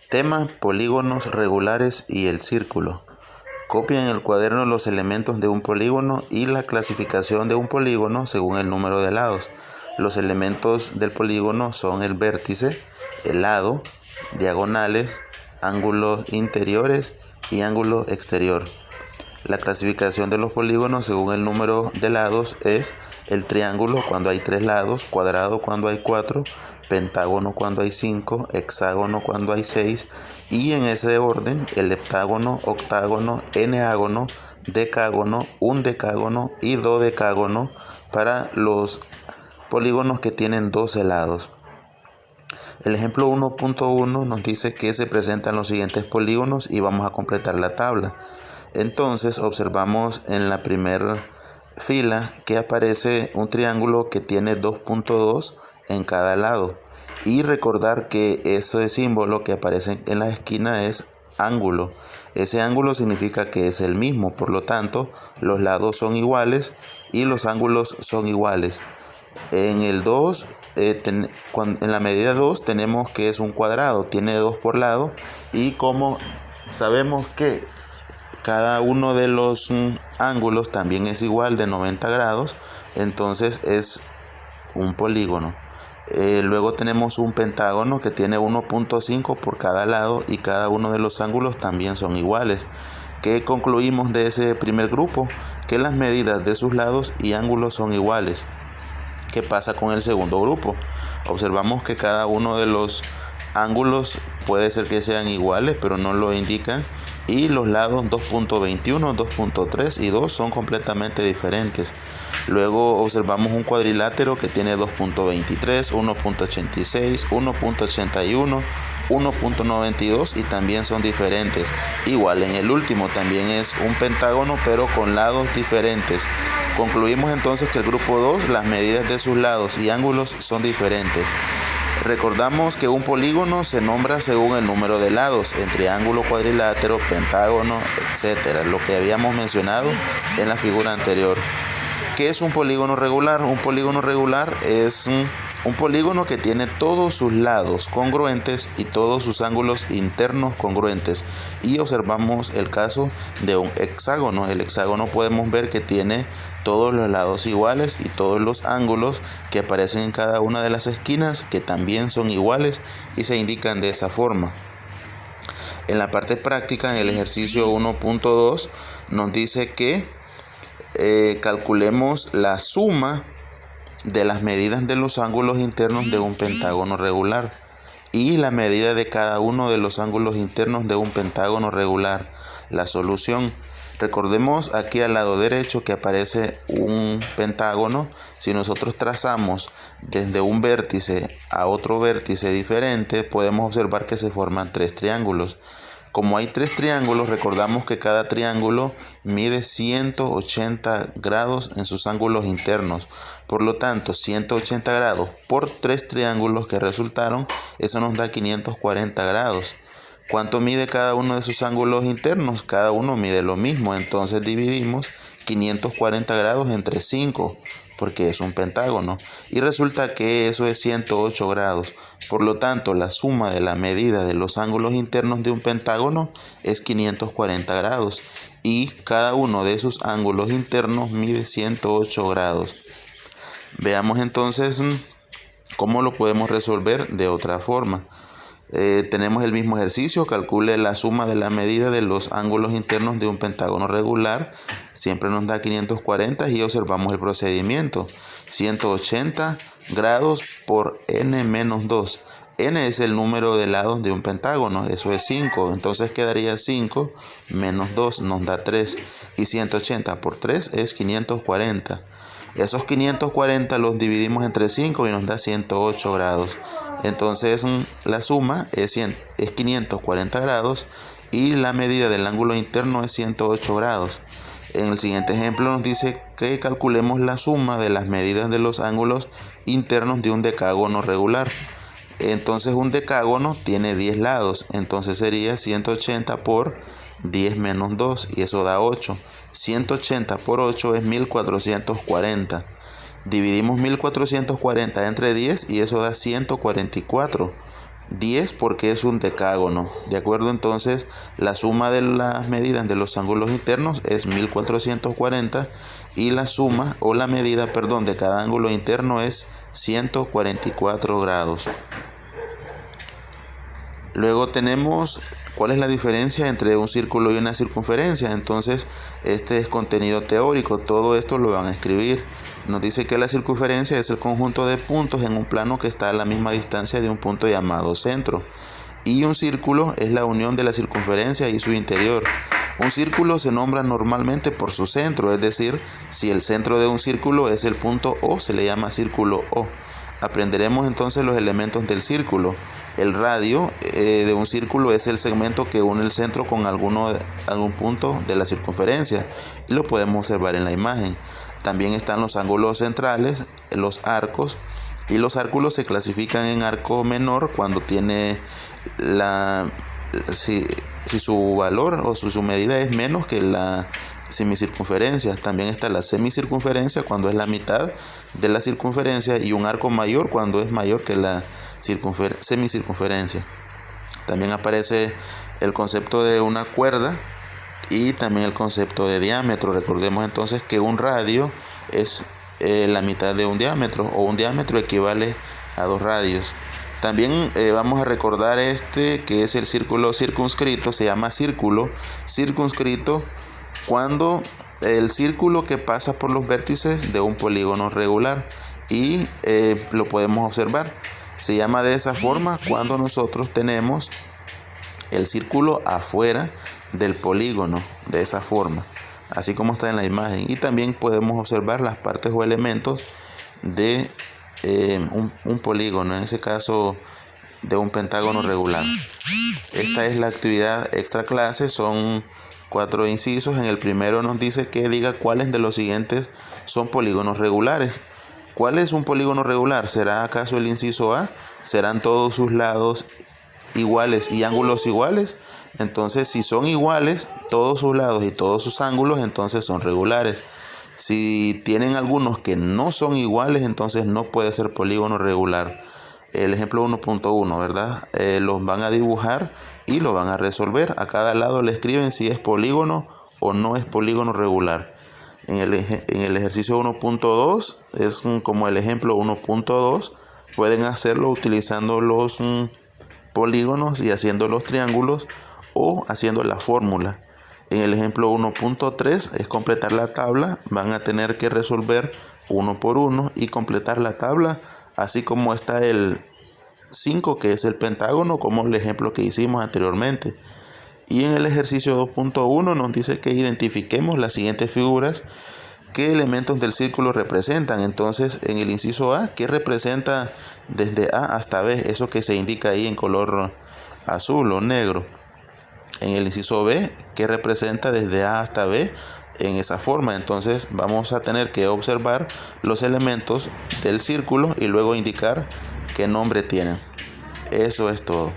Tema: polígonos regulares y el círculo. Copia en el cuaderno los elementos de un polígono y la clasificación de un polígono según el número de lados. Los elementos del polígono son el vértice, el lado, diagonales, ángulos interiores y ángulo exterior. La clasificación de los polígonos según el número de lados es el triángulo cuando hay 3 lados, cuadrado cuando hay 4, pentágono cuando hay 5, hexágono cuando hay 6 y en ese orden el heptágono, octágono, eneágono, decágono, undecágono y dodecágono para los polígonos que tienen 12 lados. El ejemplo 1.1 nos dice que se presentan los siguientes polígonos y vamos a completar la tabla. Entonces observamos en la primera fila que aparece un triángulo que tiene 2.2 en cada lado y recordar que ese símbolo que aparece en la esquina es ángulo. Ese ángulo significa que es el mismo, por lo tanto los lados son iguales y los ángulos son iguales. En el 2, en la medida 2 tenemos que es un cuadrado, tiene 2 por lado y como sabemos que cada uno de los ángulos también es igual de 90 grados, entonces es un polígono. Luego tenemos un pentágono que tiene 1.5 por cada lado y cada uno de los ángulos también son iguales. ¿Qué concluimos de ese primer grupo? Que las medidas de sus lados y ángulos son iguales. ¿Qué pasa con el segundo grupo? Observamos que cada uno de los ángulos puede ser que sean iguales, pero no lo indican. Y los lados 2.21, 2.3 y 2 son completamente diferentes. Luego observamos un cuadrilátero que tiene 2.23, 1.86, 1.81, 1.92 y también son diferentes. Igual en el último también es un pentágono pero con lados diferentes. Concluimos entonces que el grupo 2, las medidas de sus lados y ángulos son diferentes. Recordamos que un polígono se nombra según el número de lados, en triángulo, cuadrilátero, pentágono, etc. Lo que habíamos mencionado en la figura anterior. ¿Qué es un polígono regular? Un polígono regular es un polígono que tiene todos sus lados congruentes y todos sus ángulos internos congruentes. Y observamos el caso de un hexágono. El hexágono podemos ver que tiene todos los lados iguales y todos los ángulos que aparecen en cada una de las esquinas que también son iguales y se indican de esa forma. En la parte práctica, en el ejercicio 1.2, nos dice que calculemos la suma de las medidas de los ángulos internos de un pentágono regular y la medida de cada uno de los ángulos internos de un pentágono regular. La solución: recordemos aquí al lado derecho que aparece un pentágono. Si nosotros trazamos desde un vértice a otro vértice diferente, podemos observar que se forman 3 triángulos. Como hay 3 triángulos, recordamos que cada triángulo mide 180 grados en sus ángulos internos. Por lo tanto, 180 grados por 3 triángulos que resultaron, eso nos da 540 grados. ¿Cuánto mide cada uno de sus ángulos internos? Cada uno mide lo mismo, entonces dividimos 540 grados entre 5, porque es un pentágono, y resulta que eso es 108 grados. Por lo tanto, la suma de la medida de los ángulos internos de un pentágono es 540 grados, y cada uno de sus ángulos internos mide 108 grados. Veamos entonces cómo lo podemos resolver de otra forma. Tenemos el mismo ejercicio: calcule la suma de la medida de los ángulos internos de un pentágono regular. Siempre nos da 540 y observamos el procedimiento. 180 grados por n menos 2. N es el número de lados de un pentágono, eso es 5. Entonces quedaría 5 menos 2 nos da 3. Y 180 por 3 es 540. Esos 540 los dividimos entre 5 y nos da 108 grados. Entonces la suma es 540 grados y la medida del ángulo interno es 108 grados. En el siguiente ejemplo nos dice que calculemos la suma de las medidas de los ángulos internos de un decágono regular. Entonces un decágono tiene 10 lados, entonces sería 180 por 10 menos 2 y eso da 8. 180 por 8 es 1440. Dividimos 1440 entre 10 y eso da 144. 10 porque es un decágono. De acuerdo, entonces la suma de las medidas de los ángulos internos es 1440 y la suma o la medida, perdón, de cada ángulo interno es 144 grados. Luego tenemos cuál es la diferencia entre un círculo y una circunferencia. Entonces este es contenido teórico, todo esto lo van a escribir. Nos dice que la circunferencia es el conjunto de puntos en un plano que está a la misma distancia de un punto llamado centro. Y un círculo es la unión de la circunferencia y su interior. Un círculo se nombra normalmente por su centro, es decir, si el centro de un círculo es el punto O, se le llama círculo O. Aprenderemos entonces los elementos del círculo. El radio de un círculo es el segmento que une el centro con algún punto de la circunferencia y lo podemos observar en la imagen. También están los ángulos centrales, los arcos, y los árculos se clasifican en arco menor cuando tiene si su valor o su medida es menos que la semicircunferencia. También está la semicircunferencia cuando es la mitad de la circunferencia y un arco mayor cuando es mayor que la semicircunferencia. También aparece el concepto de una cuerda y también el concepto de diámetro. Recordemos entonces que un radio es la mitad de un diámetro, o un diámetro equivale a 2 radios. También vamos a recordar que es el círculo circunscrito. Se llama círculo circunscrito cuando el círculo que pasa por los vértices de un polígono regular, y lo podemos observar. Se llama de esa forma cuando nosotros tenemos el círculo afuera del polígono, de esa forma, así como está en la imagen. Y también podemos observar las partes o elementos de un polígono, en ese caso de un pentágono regular. Esta es la actividad extra clase, son 4 incisos. En el primero nos dice que diga cuáles de los siguientes son polígonos regulares. ¿Cuál es un polígono regular? ¿Será acaso el inciso A? ¿Serán todos sus lados iguales y ángulos iguales? Entonces, si son iguales todos sus lados y todos sus ángulos, entonces son regulares. Si tienen algunos que no son iguales, entonces no puede ser polígono regular. El ejemplo 1.1, ¿verdad? Los van a dibujar y lo van a resolver. A cada lado le escriben si es polígono o no es polígono regular. En el ejercicio 1.2 es como el ejemplo 1.2. Pueden hacerlo utilizando los polígonos y haciendo los triángulos o haciendo la fórmula. En el ejemplo 1.3 es completar la tabla. Van a tener que resolver uno por uno y completar la tabla, así como está el 5, que es el pentágono, como el ejemplo que hicimos anteriormente. Y en el ejercicio 2.1 nos dice que identifiquemos las siguientes figuras. ¿Qué elementos del círculo representan? Entonces, en el inciso A, ¿qué representa desde A hasta B? Eso que se indica ahí en color azul o negro. En el inciso B, ¿qué representa desde A hasta B? En esa forma. Entonces vamos a tener que observar los elementos del círculo y luego indicar qué nombre tienen. Eso es todo.